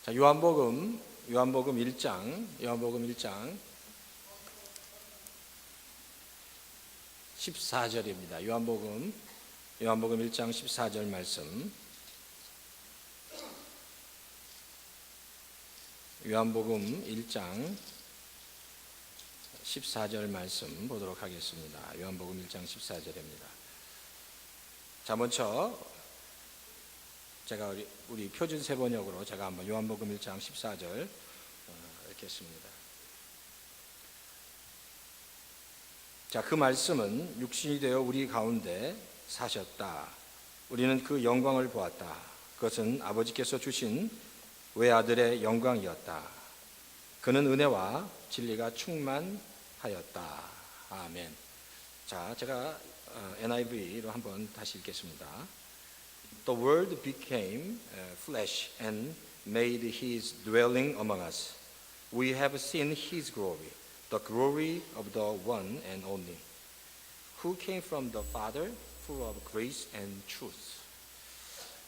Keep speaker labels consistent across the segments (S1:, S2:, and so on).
S1: 자, 요한복음 1장 14절입니다. 요한복음 1장 14절 말씀. 요한복음 1장 14절 말씀 보도록 하겠습니다. 요한복음 1장 14절입니다. 자, 먼저 제가 우리 표준 세번역으로 제가 한번 요한복음 1장 14절 읽겠습니다. 자, 그 말씀은 육신이 되어 우리 가운데 사셨다. 우리는 그 영광을 보았다. 그것은 아버지께서 주신 외아들의 영광이었다. 그는 은혜와 진리가 충만하였다. 아멘. 자, 제가 NIV로 한번 다시 읽겠습니다. The Word became flesh and made His dwelling among us. We have seen His glory, the glory of the one and only, who came from the Father, full of grace and truth.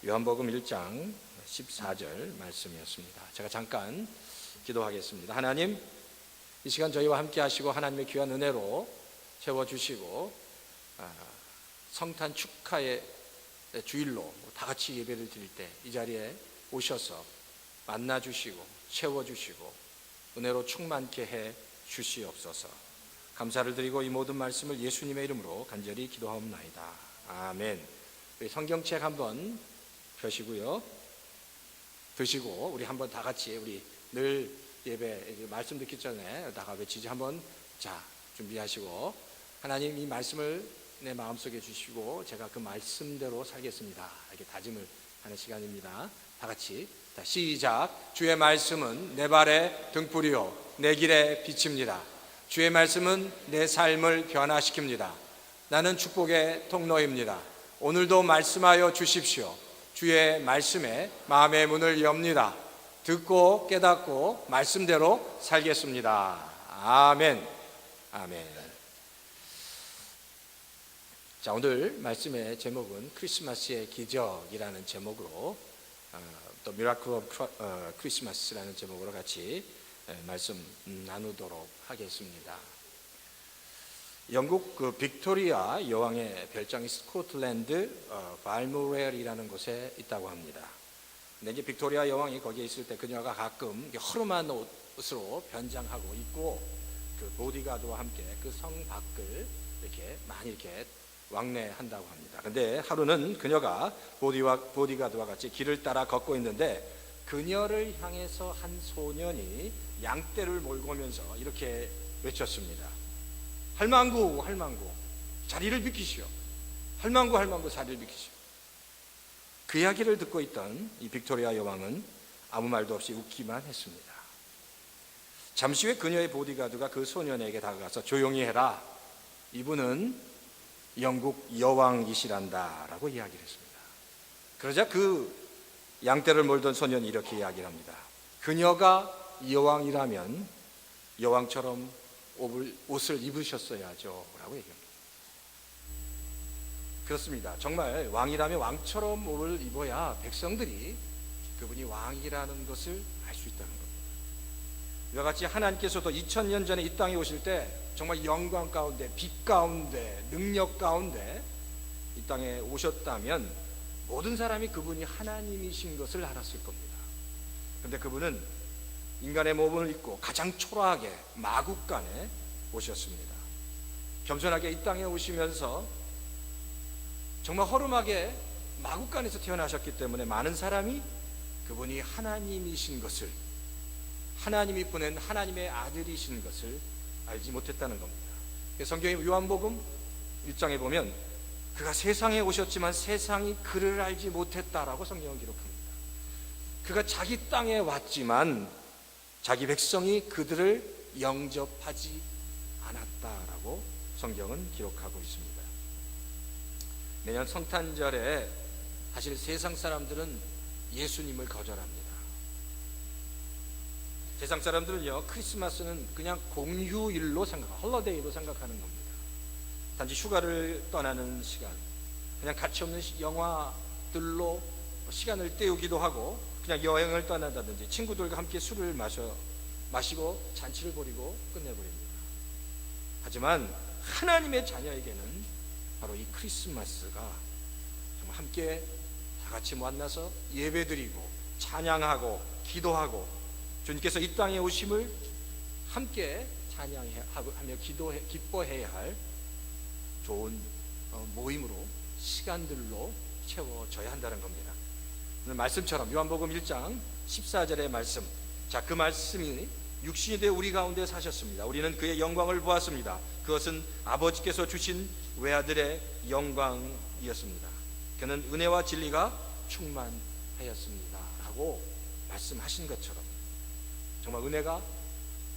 S1: 요한복음 1장 14절 말씀이었습니다. 제가 잠깐 기도하겠습니다. 하나님, 이 시간 저희와 함께 하시고 하나님의 귀한 은혜로 채워주시고 성탄 축하의 주일로 다 같이 예배를 드릴 때 이 자리에 오셔서 만나주시고 채워주시고 은혜로 충만케 해 주시옵소서. 감사를 드리고 이 모든 말씀을 예수님의 이름으로 간절히 기도하옵나이다. 아멘. 우리 성경책 한번 펴시고요, 드시고 우리 한번 다 같이 우리 늘 예배 말씀 듣기 전에 다가 외치지 한번. 자, 준비하시고 하나님 이 말씀을 내 마음속에 주시고 제가 그 말씀대로 살겠습니다. 이렇게 다짐을 하는 시간입니다. 다 같이 자, 시작. 주의 말씀은 내 발의 등불이요 내 길의 빛입니다. 주의 말씀은 내 삶을 변화시킵니다. 나는 축복의 통로입니다. 오늘도 말씀하여 주십시오. 주의 말씀에 마음의 문을 엽니다. 듣고 깨닫고 말씀대로 살겠습니다. 아멘. 아멘. 자, 오늘 말씀의 제목은 크리스마스의 기적이라는 제목으로 또 미라클 오브 크리스마스라는 제목으로 같이 말씀 나누도록 하겠습니다. 영국 그 빅토리아 여왕의 별장이 스코틀랜드 발모렐이라는 곳에 있다고 합니다. 근데 이제 빅토리아 여왕이 거기에 있을 때 그녀가 가끔 허름한 옷으로 변장하고 있고 그 보디가드와 함께 그 성 밖을 이렇게 많이 이렇게 왕래한다고 합니다. 근데 하루는 그녀가 보디가드와 같이 길을 따라 걷고 있는데 그녀를 향해서 한 소년이 양떼를 몰고 오면서 이렇게 외쳤습니다. 할망구, 할망구, 자리를 비키시오. 할망구, 할망구, 자리를 비키시오. 그 이야기를 듣고 있던 이 빅토리아 여왕은 아무 말도 없이 웃기만 했습니다. 잠시 후에 그녀의 보디가드가 그 소년에게 다가가서 조용히 해라. 이분은 영국 여왕이시란다 라고 이야기를 했습니다. 그러자 그 양떼를 몰던 소년이 이렇게 이야기를 합니다. 그녀가 여왕이라면 여왕처럼 옷을 입으셨어야죠 라고 얘기합니다. 그렇습니다. 정말 왕이라면 왕처럼 옷을 입어야 백성들이 그분이 왕이라는 것을 알 수 있다는 겁니다. 이와 같이 하나님께서도 2000년 전에 이 땅에 오실 때 정말 영광 가운데, 빛 가운데, 능력 가운데 이 땅에 오셨다면 모든 사람이 그분이 하나님이신 것을 알았을 겁니다. 그런데 그분은 인간의 몸을 입고 가장 초라하게 마국간에 오셨습니다. 겸손하게 이 땅에 오시면서 정말 허름하게 마국간에서 태어나셨기 때문에 많은 사람이 그분이 하나님이신 것을, 하나님이 보낸 하나님의 아들이신 것을 알지 못했다는 겁니다. 성경의 요한복음 1장에 보면 그가 세상에 오셨지만 세상이 그를 알지 못했다라고 성경은 기록합니다. 그가 자기 땅에 왔지만 자기 백성이 그들을 영접하지 않았다라고 성경은 기록하고 있습니다. 매년 성탄절에 사실 세상 사람들은 예수님을 거절합니다. 세상 사람들은요, 크리스마스는 그냥 공휴일로 홀리데이로 생각하는 겁니다. 단지 휴가를 떠나는 시간, 그냥 가치 없는 영화들로 시간을 때우기도 하고 그냥 여행을 떠난다든지 친구들과 함께 술을 마시고 잔치를 벌이고 끝내버립니다. 하지만 하나님의 자녀에게는 바로 이 크리스마스가 정말 함께 다 같이 만나서 예배드리고 찬양하고 기도하고 주님께서 이 땅에 오심을 함께 찬양하며 기뻐해야 할 좋은 모임으로 시간들로 채워져야 한다는 겁니다. 오늘 말씀처럼 요한복음 1장 14절의 말씀, 자, 그 말씀이 육신이 되어 우리 가운데 사셨습니다. 우리는 그의 영광을 보았습니다. 그것은 아버지께서 주신 외아들의 영광이었습니다. 그는 은혜와 진리가 충만하였습니다 라고 말씀하신 것처럼 정말 은혜가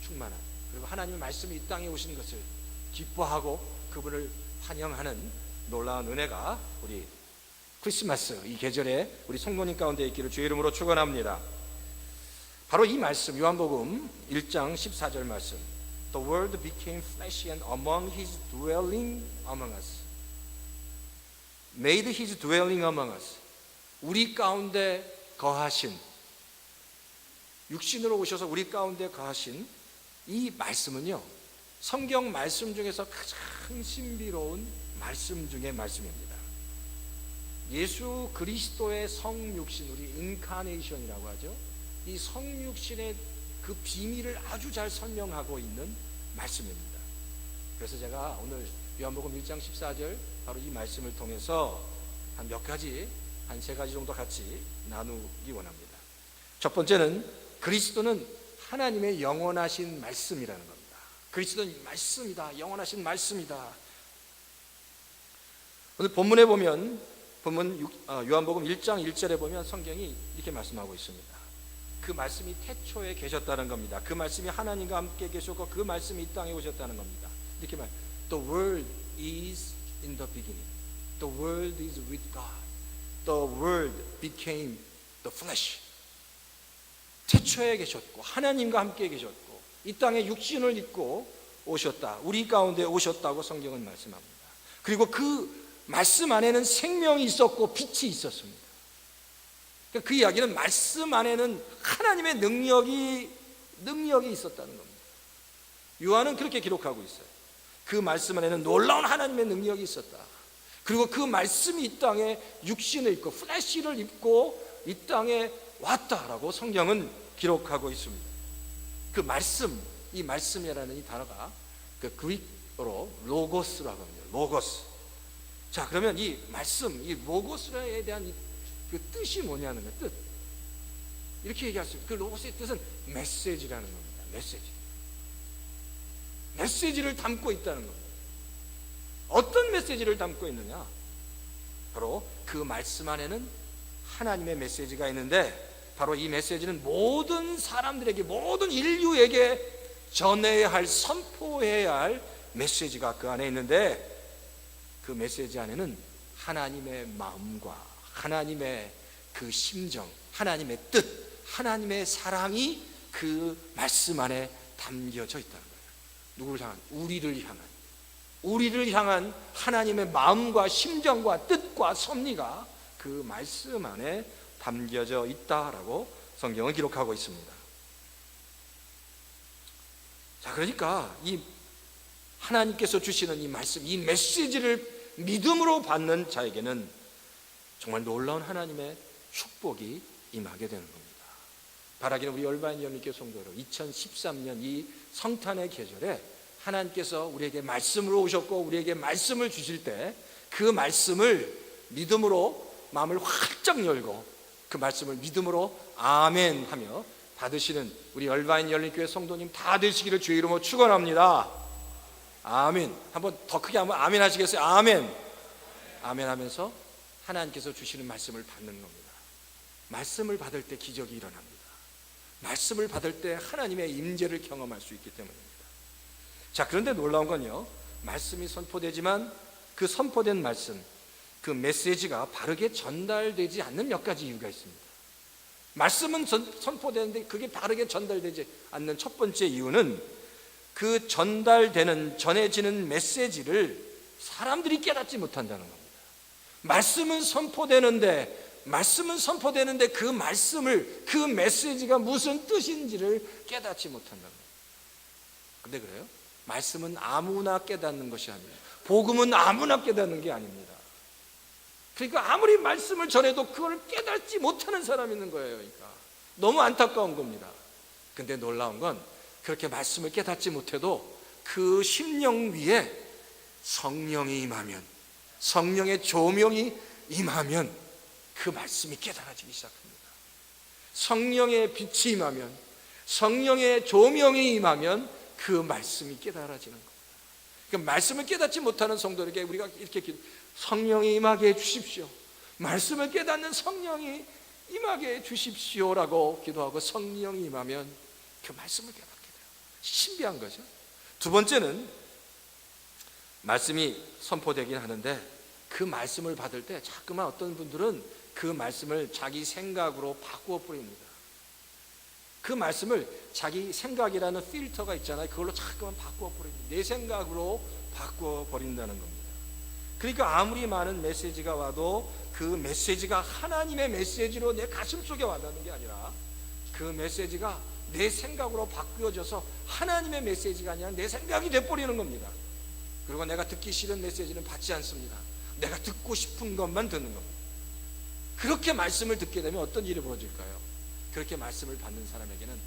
S1: 충만한, 그리고 하나님의 말씀이 이 땅에 오신 것을 기뻐하고 그분을 환영하는 놀라운 은혜가 우리 크리스마스 이 계절에 우리 성도님 가운데 있기를 주의 이름으로 축원합니다. 바로 이 말씀, 요한복음 1장 14절 말씀, The Word became flesh and among His dwelling among us, made His dwelling among us. 우리 가운데 거하신, 육신으로 오셔서 우리 가운데 거하신 이 말씀은요, 성경 말씀 중에서 가장 신비로운 말씀 중의 말씀입니다. 예수 그리스도의 성육신, 우리 인카네이션이라고 하죠. 이 성육신의 그 비밀을 아주 잘 설명하고 있는 말씀입니다. 그래서 제가 오늘 요한복음 1장 14절 바로 이 말씀을 통해서 한 세 가지 정도 같이 나누기 원합니다. 첫 번째는 그리스도는 하나님의 영원하신 말씀이라는 겁니다. 그리스도는 말씀이다, 영원하신 말씀이다. 오늘 본문에 보면 요한복음 1장 1절에 보면 성경이 이렇게 말씀하고 있습니다. 그 말씀이 태초에 계셨다는 겁니다. 그 말씀이 하나님과 함께 계셨고 그 말씀이 이 땅에 오셨다는 겁니다. 이렇게 말, The Word is in the beginning. The Word is with God. The Word became the flesh. 태초에 계셨고 하나님과 함께 계셨고 이 땅에 육신을 입고 오셨다. 우리 가운데 오셨다고 성경은 말씀합니다. 그리고 그 말씀 안에는 생명이 있었고 빛이 있었습니다. 그 이야기는 말씀 안에는 하나님의 능력이 있었다는 겁니다. 요한은 그렇게 기록하고 있어요. 그 말씀 안에는 놀라운 하나님의 능력이 있었다. 그리고 그 말씀이 이 땅에 육신을 입고 플래시를 입고 이 땅에 왔다라고 성경은 기록하고 있습니다. 그 말씀, 이 말씀이라는 이 단어가 그 그리스어로 로고스라고 합니다. 로고스. 자, 그러면 이 말씀, 이 로고스에 대한 그 뜻이 뭐냐는 거예요. 뜻. 이렇게 얘기할 수 있어요. 그 로고스의 뜻은 메시지라는 겁니다. 메시지. 메시지를 담고 있다는 겁니다. 어떤 메시지를 담고 있느냐? 바로 그 말씀 안에는 하나님의 메시지가 있는데 바로 이 메시지는 모든 사람들에게, 모든 인류에게 전해야 할, 선포해야 할 메시지가 그 안에 있는데 그 메시지 안에는 하나님의 마음과 하나님의 그 심정, 하나님의 뜻, 하나님의 사랑이 그 말씀 안에 담겨져 있다는 거예요. 누구를 향한? 우리를 향한 하나님의 마음과 심정과 뜻과 섭리가 그 말씀 안에 담겨져 있다라고 성경은 기록하고 있습니다. 자, 그러니까 이 하나님께서 주시는 이 말씀, 이 메시지를 믿음으로 받는 자에게는 정말 놀라운 하나님의 축복이 임하게 되는 겁니다. 바라기는 우리 얼바인 연합교회 성도로 2013년 이 성탄의 계절에 하나님께서 우리에게 말씀으로 오셨고 우리에게 말씀을 주실 때 그 말씀을 믿음으로 마음을 활짝 열고 그 말씀을 믿음으로 아멘 하며 받으시는 우리 얼바인 연합교회 성도님 다 되시기를 주의 이름으로 축원합니다. 아멘. 한번 더 크게 한번 아멘 하시겠어요? 아멘. 아멘 하면서 하나님께서 주시는 말씀을 받는 겁니다. 말씀을 받을 때 기적이 일어납니다. 말씀을 받을 때 하나님의 임재를 경험할 수 있기 때문입니다. 자, 그런데 놀라운 건요, 말씀이 선포되지만 그 선포된 말씀, 그 메시지가 바르게 전달되지 않는 몇 가지 이유가 있습니다. 말씀은 선포되는데 그게 바르게 전달되지 않는 첫 번째 이유는 그 전해지는 메시지를 사람들이 깨닫지 못한다는 겁니다. 말씀은 선포되는데 말씀은 선포되는데 그 말씀을, 그 메시지가 무슨 뜻인지를 깨닫지 못한다는 거예요. 근데 그래요? 말씀은 아무나 깨닫는 것이 아니에요. 복음은 아무나 깨닫는 게 아닙니다. 그러니까 아무리 말씀을 전해도 그걸 깨닫지 못하는 사람이 있는 거예요. 그러니까 너무 안타까운 겁니다. 근데 놀라운 건 그렇게 말씀을 깨닫지 못해도 그 심령 위에 성령이 임하면, 성령의 조명이 임하면 그 말씀이 깨달아지기 시작합니다. 성령의 빛이 임하면, 성령의 조명이 임하면 그 말씀이 깨달아지는 겁니다. 그러니까 말씀을 깨닫지 못하는 성도에게 우리가 이렇게 성령이 임하게 해 주십시오, 말씀을 깨닫는 성령이 임하게 해 주십시오라고 기도하고 성령이 임하면 그 말씀을 깨닫게 돼요. 신비한 거죠. 두 번째는 말씀이 선포되긴 하는데 그 말씀을 받을 때 자꾸만 어떤 분들은 그 말씀을 자기 생각으로 바꾸어 버립니다. 그 말씀을 자기 생각이라는 필터가 있잖아요. 그걸로 자꾸만 바꾸어 버립니다. 내 생각으로 바꾸어 버린다는 겁니다. 그러니까 아무리 많은 메시지가 와도 그 메시지가 하나님의 메시지로 내 가슴 속에 와닿는 게 아니라 그 메시지가 내 생각으로 바뀌어져서 하나님의 메시지가 아니라 내 생각이 돼버리는 겁니다. 그리고 내가 듣기 싫은 메시지는 받지 않습니다. 내가 듣고 싶은 것만 듣는 겁니다. 그렇게 말씀을 듣게 되면 어떤 일이 벌어질까요? 그렇게 말씀을 받는 사람에게는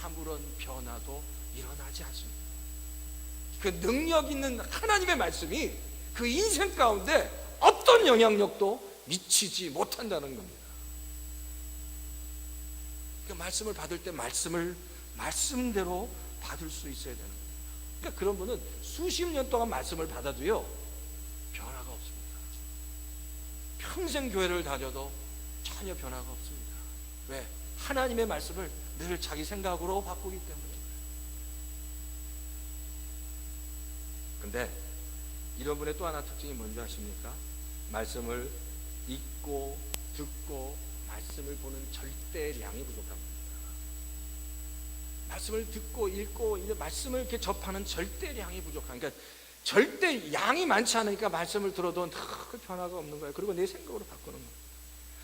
S1: 아무런 변화도 일어나지 않습니다. 그 능력 있는 하나님의 말씀이 그 인생 가운데 어떤 영향력도 미치지 못한다는 겁니다. 그 말씀을 받을 때 말씀을 말씀대로 받을 수 있어야 되는 겁니다. 그러니까 그런 분은 수십 년 동안 말씀을 받아도요 변화가 없습니다. 평생 교회를 다녀도 전혀 변화가 없습니다. 왜? 하나님의 말씀을 늘 자기 생각으로 바꾸기 때문입니다. 근데 이런 분의 또 하나 특징이 뭔지 아십니까? 말씀을 읽고 듣고 말씀을 보는 절대량이 부족합니다. 말씀을 듣고 읽고 말씀을 이렇게 접하는 절대량이 부족한, 그러니까 절대 양이 많지 않으니까 말씀을 들어도 변화가 없는 거예요. 그리고 내 생각으로 바꾸는 거예요.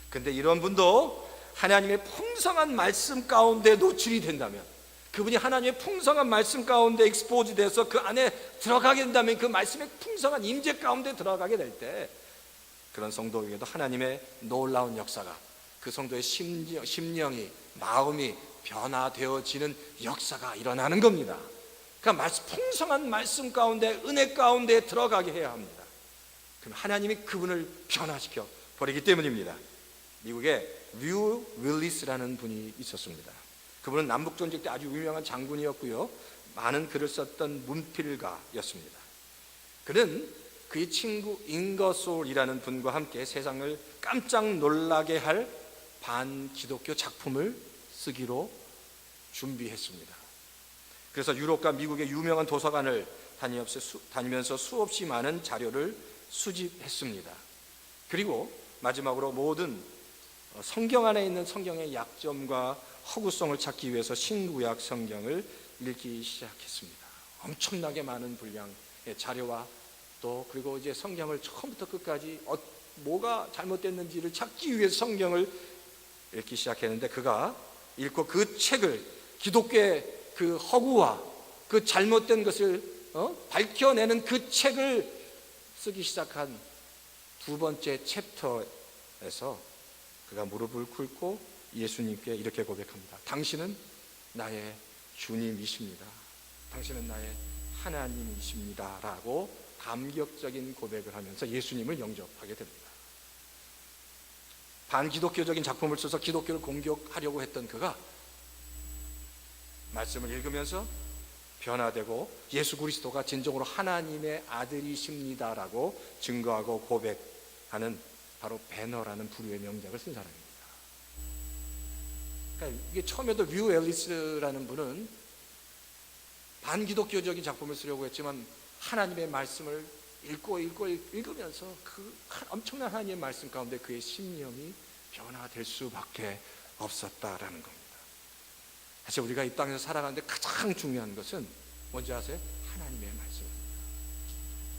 S1: 근데 이런 분도 하나님의 풍성한 말씀 가운데 노출이 된다면, 그분이 하나님의 풍성한 말씀 가운데 익스포즈 돼서 그 안에 들어가게 된다면, 그 말씀의 풍성한 임재 가운데 들어가게 될 때 그런 성도에게도 하나님의 놀라운 역사가, 그 성도의 심령이, 마음이 변화되어지는 역사가 일어나는 겁니다. 그러니까 풍성한 말씀 가운데, 은혜 가운데 들어가게 해야 합니다. 그럼 하나님이 그분을 변화시켜 버리기 때문입니다. 미국에 류 윌리스라는 분이 있었습니다. 그분은 남북전쟁 때 아주 유명한 장군이었고요, 많은 글을 썼던 문필가였습니다. 그는 그의 친구 잉거솔이라는 분과 함께 세상을 깜짝 놀라게 할 반기독교 작품을 쓰기로 준비했습니다. 그래서 유럽과 미국의 유명한 도서관을 다니면서 수없이 많은 자료를 수집했습니다. 그리고 마지막으로 모든 성경 안에 있는 성경의 약점과 허구성을 찾기 위해서 신구약 성경을 읽기 시작했습니다. 엄청나게 많은 분량의 자료와 또 그리고 이제 성경을 처음부터 끝까지 뭐가 잘못됐는지를 찾기 위해서 성경을 읽기 시작했는데, 그가 읽고 그 책을, 기독교의 그 허구와 그 잘못된 것을 밝혀내는 그 책을 쓰기 시작한 두 번째 챕터에서 그가 무릎을 꿇고 예수님께 이렇게 고백합니다. 당신은 나의 주님이십니다. 당신은 나의 하나님이십니다. 라고 감격적인 고백을 하면서 예수님을 영접하게 됩니다. 반기독교적인 작품을 써서 기독교를 공격하려고 했던 그가 말씀을 읽으면서 변화되고 예수 그리스도가 진정으로 하나님의 아들이십니다라고 증거하고 고백하는 바로 배너라는 부류의 명작을 쓴 사람입니다. 그러니까 이게 처음에도 류 앨리스라는 분은 반기독교적인 작품을 쓰려고 했지만 하나님의 말씀을 읽으면서 그 엄청난 하나님의 말씀 가운데 그의 심령이 변화될 수밖에 없었다라는 겁니다. 사실 우리가 이 땅에서 살아가는데 가장 중요한 것은 뭔지 아세요? 하나님의 말씀입니다.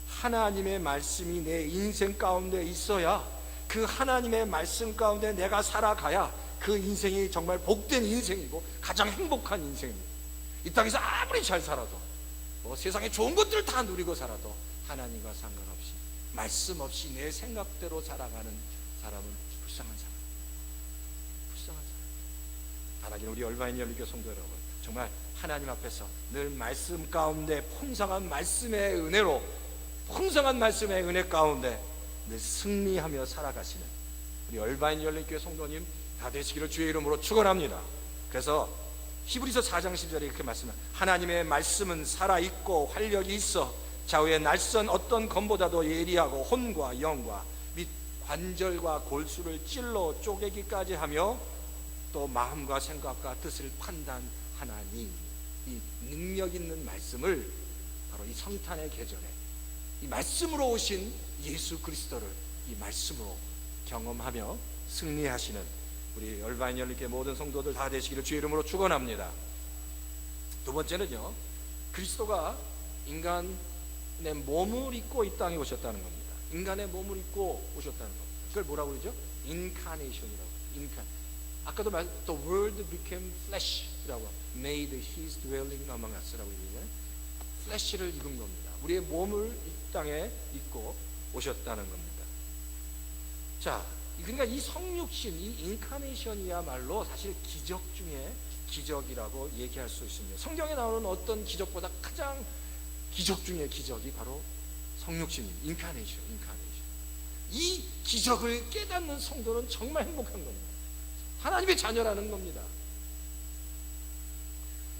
S1: 하나님의 말씀이 내 인생 가운데 있어야 그 하나님의 말씀 가운데 내가 살아가야 그 인생이 정말 복된 인생이고 가장 행복한 인생입니다. 이 땅에서 아무리 잘 살아도 세상에 좋은 것들을 다 누리고 살아도 하나님과 상관없이 말씀 없이 내 생각대로 살아가는 사람은 불쌍한 사람. 바라기는 우리 얼바인 열리교 성도 여러분, 정말 하나님 앞에서 늘 말씀 가운데 풍성한 말씀의 은혜로, 풍성한 말씀의 은혜 가운데 늘 승리하며 살아가시는 우리 얼바인 열리교 성도님 다 되시기를 주의 이름으로 축원합니다. 그래서 히브리서 4장 10절에 이렇게 말씀합니다. 하나님의 말씀은 살아있고 활력이 있어 좌우의 날선 어떤 검보다도 예리하고 혼과 영과 및 관절과 골수를 찔러 쪼개기까지 하며 또 마음과 생각과 뜻을 판단하나니, 이 능력 있는 말씀을 바로 이 성탄의 계절에 이 말씀으로 오신 예수 그리스도를 이 말씀으로 경험하며 승리하시는 우리 얼바인 열리교회 모든 성도들 다 되시기를 주의 이름으로 축원합니다. 두 번째는요, 그리스도가 인간의 몸을 입고 이 땅에 오셨다는 겁니다. 인간의 몸을 입고 오셨다는 겁니다. 그걸 뭐라고 그러죠? 인카네이션이라고. 아까도 The Word became flesh라고, made His dwelling among us라고 얘기해요. flesh를 입은 겁니다. 우리의 몸을 이 땅에 입고 오셨다는 겁니다. 자, 그러니까 이 성육신, 이 인카네이션이야말로 사실 기적 중에 기적이라고 얘기할 수 있습니다. 성경에 나오는 어떤 기적보다 가장 기적 중의 기적이 바로 성육신입니다. 인카네이션. 이 기적을 깨닫는 성도는 정말 행복한 겁니다. 하나님의 자녀라는 겁니다.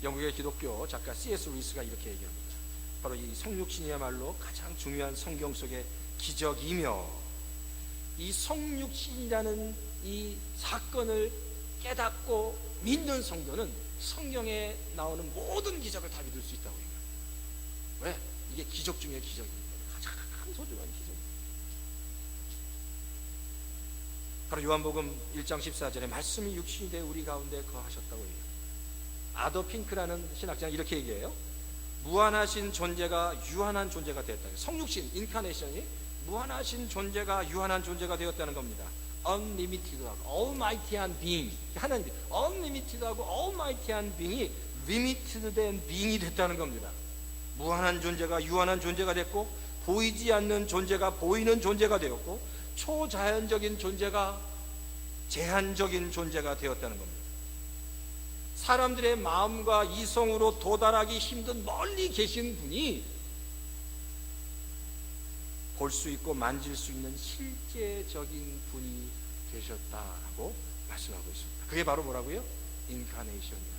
S1: 영국의 기독교 작가 C.S. 루이스가 이렇게 얘기합니다. 바로 이 성육신이야말로 가장 중요한 성경 속의 기적이며, 이 성육신이라는 이 사건을 깨닫고 믿는 성도는 성경에 나오는 모든 기적을 다 믿을 수 있다고 얘기합니다. 왜? 이게 기적 중의 기적입니다. 가장 소중한 기적. 바로 요한복음 1장 14절에 말씀이 육신이 되어 우리 가운데 거하셨다고 얘기합니다. 아더 핑크라는 신학자는 이렇게 얘기해요. 무한하신 존재가 유한한 존재가 되었다. 성육신, 인카네이션이 무한하신 존재가 유한한 존재가 되었다는 겁니다. unlimited하고 almighty한 being, 하나님 unlimited하고 almighty한 being이 limited된 being이 됐다는 겁니다. 무한한 존재가 유한한 존재가 됐고, 보이지 않는 존재가 보이는 존재가 되었고, 초자연적인 존재가 제한적인 존재가 되었다는 겁니다. 사람들의 마음과 이성으로 도달하기 힘든 멀리 계신 분이 볼 수 있고 만질 수 있는 실제적인 분이 되셨다라고 말씀하고 있습니다. 그게 바로 뭐라고요? 인카네이션이라는,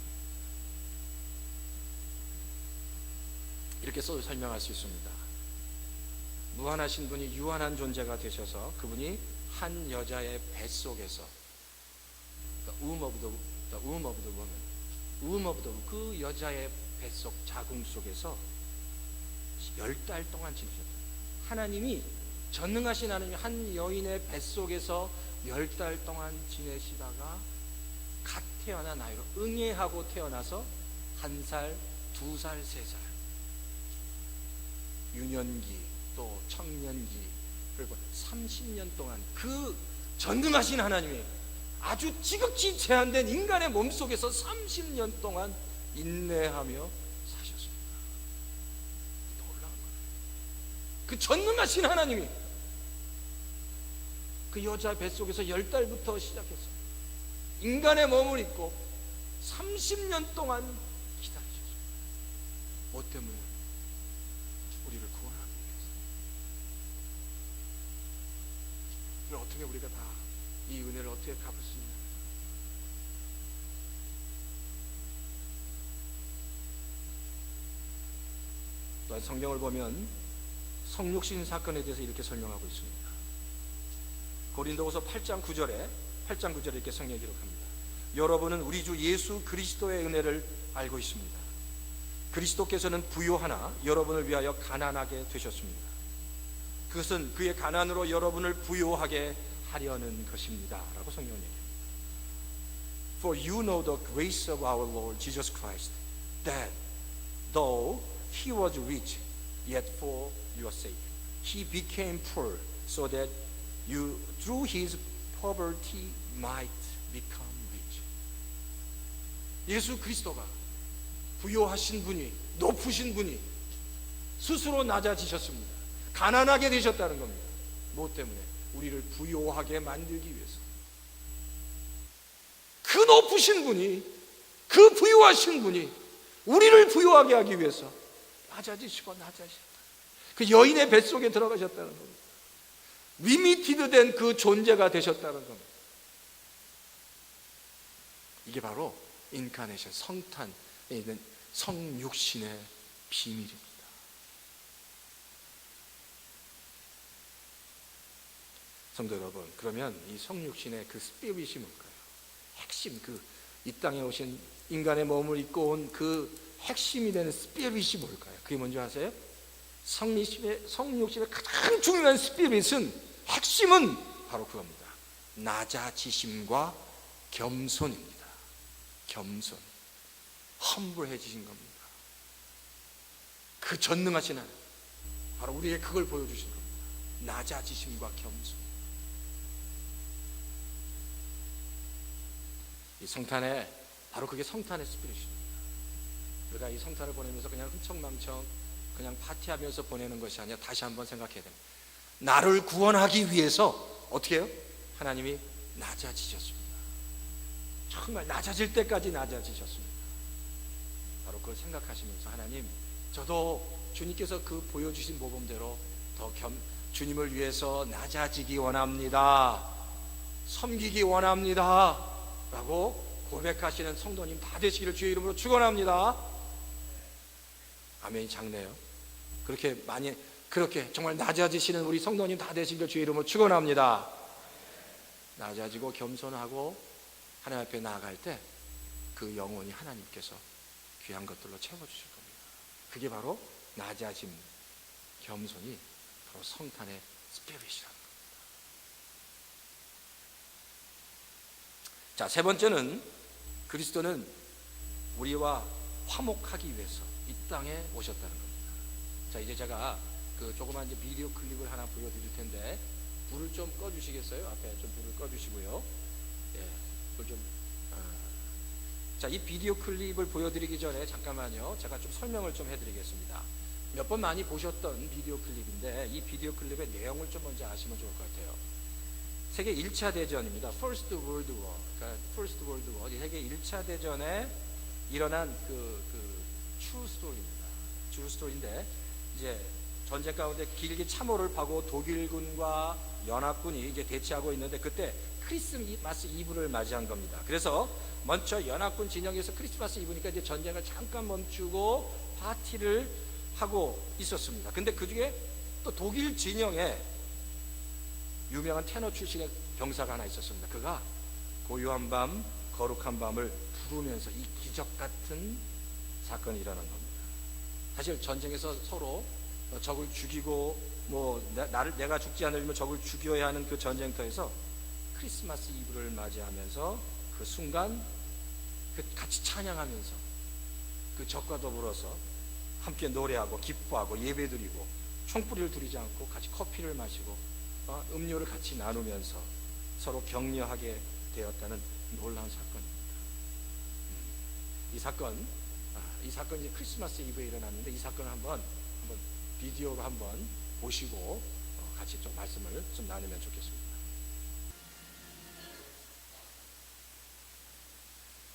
S1: 이렇게 써서 설명할 수 있습니다. 무한하신 분이 유한한 존재가 되셔서 그분이 한 여자의 뱃속에서, womb of the woman, 그 여자의 뱃속 자궁 속에서 10달 동안 지내셨다. 하나님이, 전능하신 하나님이 한 여인의 뱃속에서 10달 동안 지내시다가 갓 태어난 아이로 응애하고 태어나서 1살, 2살, 3살 유년기 또 청년기, 그리고 30년 동안 그 전능하신 하나님이 아주 지극히 제한된 인간의 몸속에서 30년 동안 인내하며 사셨습니다. 놀라운 거예요. 그 전능하신 하나님이 그 여자 뱃속에서 10달부터 시작해서 인간의 몸을 입고 30년 동안 기다리셨습니다. 뭐 때문에? 우리를 구원하기 위해서. 어떻게 우리가 다 이 은혜를 어떻게 갚을 수 있냐? 또한 성경을 보면 성육신 사건에 대해서 이렇게 설명하고 있습니다. 고린도후서 8장 9절에 이렇게 성경이 기록합니다. 여러분은 우리 주 예수 그리스도의 은혜를 알고 있습니다. 그리스도께서는 부요하나 여러분을 위하여 가난하게 되셨습니다. 그것은 그의 가난으로 여러분을 부요하게 하려는 것입니다 라고 성경은 얘기합니다. For you know the grace of our Lord Jesus Christ, that though he was rich, yet for your sake he became poor, so that You through his poverty might become rich. 예수 그리스도가 부요하신 분이, 높으신 분이 스스로 낮아지셨습니다. 가난하게 되셨다는 겁니다. 무엇 때문에? 우리를 부요하게 만들기 위해서. 그 높으신 분이, 그 부요하신 분이 우리를 부요하게 하기 위해서 낮아지시고 낮아지셨다. 그 여인의 뱃속에 들어가셨다는 겁니다. 리미티드 된 그 존재가 되셨다는 겁니다. 이게 바로 인카네이션, 성탄에 있는 성육신의 비밀입니다. 성도 여러분, 그러면 이 성육신의 그 스피릿이 뭘까요? 핵심, 그 이 땅에 오신 인간의 몸을 입고 온 그 핵심이 되는 스피릿이 뭘까요? 그게 뭔지 아세요? 성육신의 가장 중요한 스피릿은, 핵심은 바로 그겁니다. 낮아지심과 겸손입니다. 겸손, 험불해지신 겁니다. 그 전능하신 하나님, 바로 우리에게 그걸 보여주신 겁니다. 낮아지심과 겸손. 이 성탄에, 바로 그게 성탄의 스피릿입니다. 우리가 이 성탄을 보내면서 그냥 흥청망청 그냥 파티하면서 보내는 것이 아니라 다시 한번 생각해야 됩니다. 나를 구원하기 위해서 어떻게 해요? 하나님이 낮아지셨습니다. 정말 낮아질 때까지 낮아지셨습니다. 바로 그걸 생각하시면서, 하나님, 저도 주님께서 그 보여주신 모범대로 더 주님을 위해서 낮아지기 원합니다. 섬기기 원합니다. 라고 고백하시는 성도님 다 되시기를 주의 이름으로 축원합니다. 아멘이 작네요. 그렇게 정말 낮아지시는 우리 성도님 다 되시기를 주의 이름으로 축원합니다. 낮아지고 겸손하고 하나님 앞에 나아갈 때 그 영혼이 하나님께서 귀한 것들로 채워주실 겁니다. 그게 바로 낮아짐, 겸손이 바로 성탄의 스피릿이라는 겁니다. 자, 세 번째는, 그리스도는 우리와 화목하기 위해서 이 땅에 오셨다는 겁니다. 자, 이제 제가 그 조그만 이제 비디오 클립을 하나 보여드릴 텐데, 불을 좀 꺼주시겠어요? 앞에 좀 불을 꺼주시고요. 예, 불 좀. 자, 이 비디오 클립을 보여드리기 전에 잠깐만요. 제가 좀 설명을 좀 해드리겠습니다. 몇 번 많이 보셨던 비디오 클립인데, 이 비디오 클립의 내용을 좀 먼저 아시면 좋을 것 같아요. 세계 1차 대전입니다. First World War. 그러니까 First World War. 세계 1차 대전에 일어난 그 true story입니다. true story인데, 이제 전쟁 가운데 길게 참호를 파고 독일군과 연합군이 이제 대치하고 있는데, 그때 크리스마스 이브를 맞이한 겁니다. 그래서 먼저 연합군 진영에서 크리스마스 이브니까 이제 전쟁을 잠깐 멈추고 파티를 하고 있었습니다. 근데 그 중에 또 독일 진영에 유명한 테너 출신의 병사가 하나 있었습니다. 그가 고요한 밤, 거룩한 밤을 부르면서 이 기적 같은 사건이 일어난 겁니다. 사실 전쟁에서 서로 적을 죽이고, 내가 죽지 않으려면 적을 죽여야 하는 그 전쟁터에서 크리스마스 이브를 맞이하면서 그 순간 같이 찬양하면서 그 적과 더불어서 함께 노래하고 기뻐하고 예배드리고, 총뿌리를 두르지 않고 같이 커피를 마시고 음료를 같이 나누면서 서로 격려하게 되었다는 놀라운 사건입니다. 이 사건이 크리스마스 이브에 일어났는데, 이 사건을 한번 비디오로 한번 보시고 같이 좀 말씀을 좀 나누면 좋겠습니다.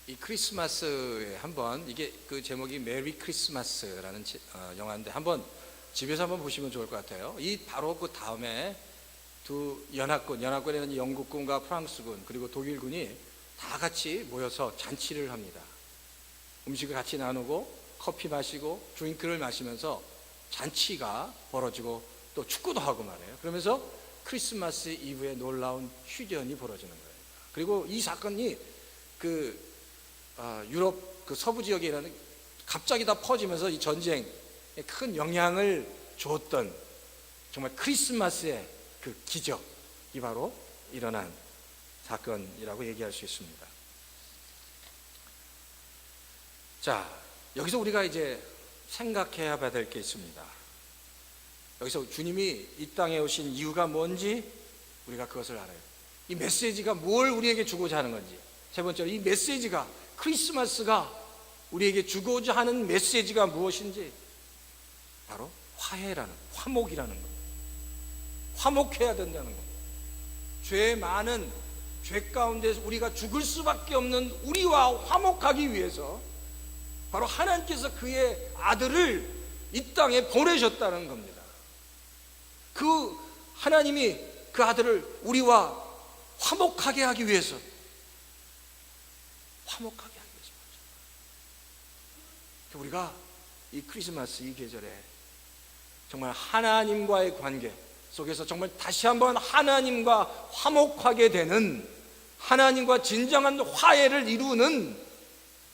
S1: 이 크리스마스에 한번, 이게 그 제목이 메리 크리스마스라는 영화인데, 한번 집에서 한번 보시면 좋을 것 같아요. 이 바로 그 다음에 두 연합군에는 영국군과 프랑스군 그리고 독일군이 다 같이 모여서 잔치를 합니다. 음식을 같이 나누고 커피 마시고 드링크를 마시면서 잔치가 벌어지고 또 축구도 하고 말이에요. 그러면서 크리스마스 이브에 놀라운 휴전이 벌어지는 거예요. 그리고 이 사건이 유럽 그 서부 지역에 일어나는, 갑자기 다 퍼지면서 이 전쟁에 큰 영향을 줬던 정말 크리스마스의 그 기적이 바로 일어난 사건이라고 얘기할 수 있습니다. 자, 여기서 우리가 이제 생각해야 될 게 있습니다. 여기서 주님이 이 땅에 오신 이유가 뭔지 우리가 그것을 알아요. 이 메시지가 뭘 우리에게 주고자 하는 건지. 세 번째로 이 메시지가, 크리스마스가 우리에게 주고자 하는 메시지가 무엇인지, 바로 화해라는, 화목이라는 겁니다. 화목해야 된다는 겁니다. 죄 많은, 죄 가운데서 우리가 죽을 수밖에 없는 우리와 화목하기 위해서 바로 하나님께서 그의 아들을 이 땅에 보내셨다는 겁니다. 그 하나님이 그 아들을 우리와 화목하게 하기 위해서, 화목하게 하기 위해서 보죠. 우리가 이 크리스마스 이 계절에 정말 하나님과의 관계 속에서 정말 다시 한번 하나님과 화목하게 되는, 하나님과 진정한 화해를 이루는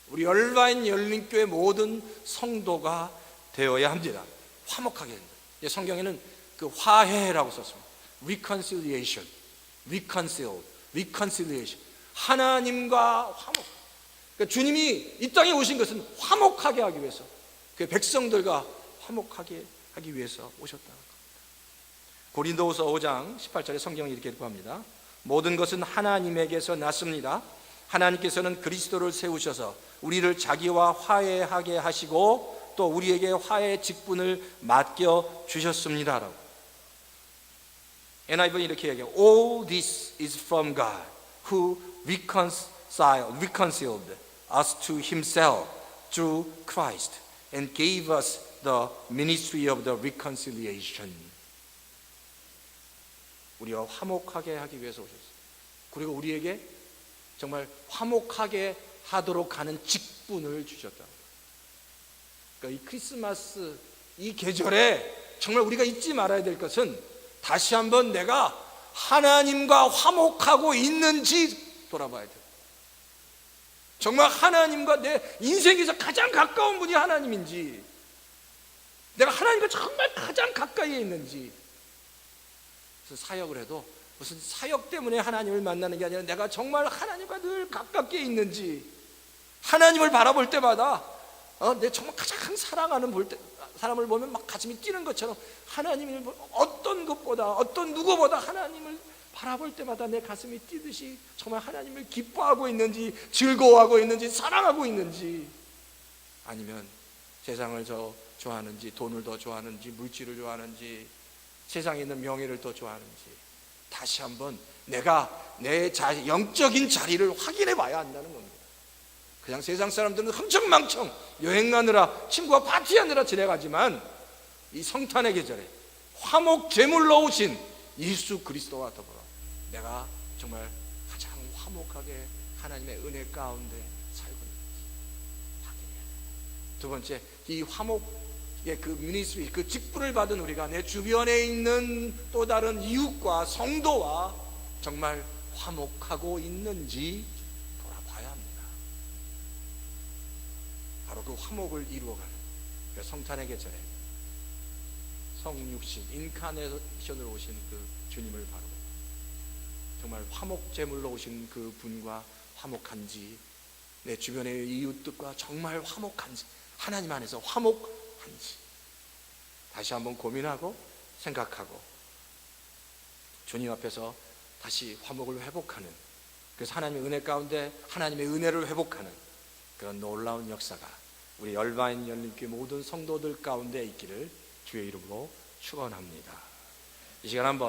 S1: 우리 열바인 열린교회 모든 성도가 되어야 합니다. 화목하게 된다. 성경에는 그 화해라고 썼습니다. reconciliation, reconciliation. 하나님과 화목. 그러니까 주님이 이 땅에 오신 것은 화목하게 하기 위해서, 그 백성들과 화목하게 하기 위해서 오셨다는 겁니다. 고린도후서 5장 18절에 성경이 이렇게 구합니다. 모든 것은 하나님에게서 났습니다. 하나님께서는 그리스도를 세우셔서 우리를 자기와 화해하게 하시고 또 우리에게 화해의 직분을 맡겨 주셨습니다라고. NIV는 이렇게 얘기해요. All this is from God who reconciled us to himself through Christ and gave us the ministry of the reconciliation. 우리와 화목하게 하기 위해서 오셨어요. 그리고 우리에게 정말 화목하게 하도록 하는 직분을 주셨다. 그러니까 이 크리스마스 이 계절에 정말 우리가 잊지 말아야 될 것은 다시 한번 내가 하나님과 화목하고 있는지 돌아봐야 돼요. 정말 하나님과 내 인생에서 가장 가까운 분이 하나님인지, 내가 하나님과 정말 가장 가까이에 있는지. 그래서 사역을 해도 무슨 사역 때문에 하나님을 만나는 게 아니라 내가 정말 하나님과 늘 가깝게 있는지, 하나님을 바라볼 때마다 내 정말 가장 사랑하는 사람을 보면 막 가슴이 뛰는 것처럼 하나님을 어떤 것보다, 어떤 누구보다 하나님을 바라볼 때마다 내 가슴이 뛰듯이 정말 하나님을 기뻐하고 있는지, 즐거워하고 있는지, 사랑하고 있는지, 아니면 세상을 더 좋아하는지, 돈을 더 좋아하는지, 물질을 좋아하는지, 세상에 있는 명예를 더 좋아하는지, 다시 한번 내가 내 영적인 자리를 확인해 봐야 한다는 겁니다. 그냥 세상 사람들은 흥청망청 여행 가느라, 친구와 파티하느라 지내가지만 이 성탄의 계절에 화목 제물로 오신 예수 그리스도와 더불어 내가 정말 가장 화목하게 하나님의 은혜 가운데 살고 있는지 확인해야 돼요. 두 번째, 이 화목의 그 미니스트리, 그 직분을 받은 우리가 내 주변에 있는 또 다른 이웃과 성도와 정말 화목하고 있는지 돌아봐야 합니다. 바로 그 화목을 이루어가는 그 성탄의 계절에 성육신, 인카네이션으로 오신 그 주님을 바라보고 정말 화목 제물로 오신 그 분과 화목한지, 내 주변의 이웃들과 정말 화목한지, 하나님 안에서 화목한지 다시 한번 고민하고 생각하고 주님 앞에서 다시 화목을 회복하는, 그래서 하나님의 은혜 가운데 하나님의 은혜를 회복하는 그런 놀라운 역사가 우리 열바인 열린교회 모든 성도들 가운데 있기를 주의 이름으로 축원합니다. 이 시간 한번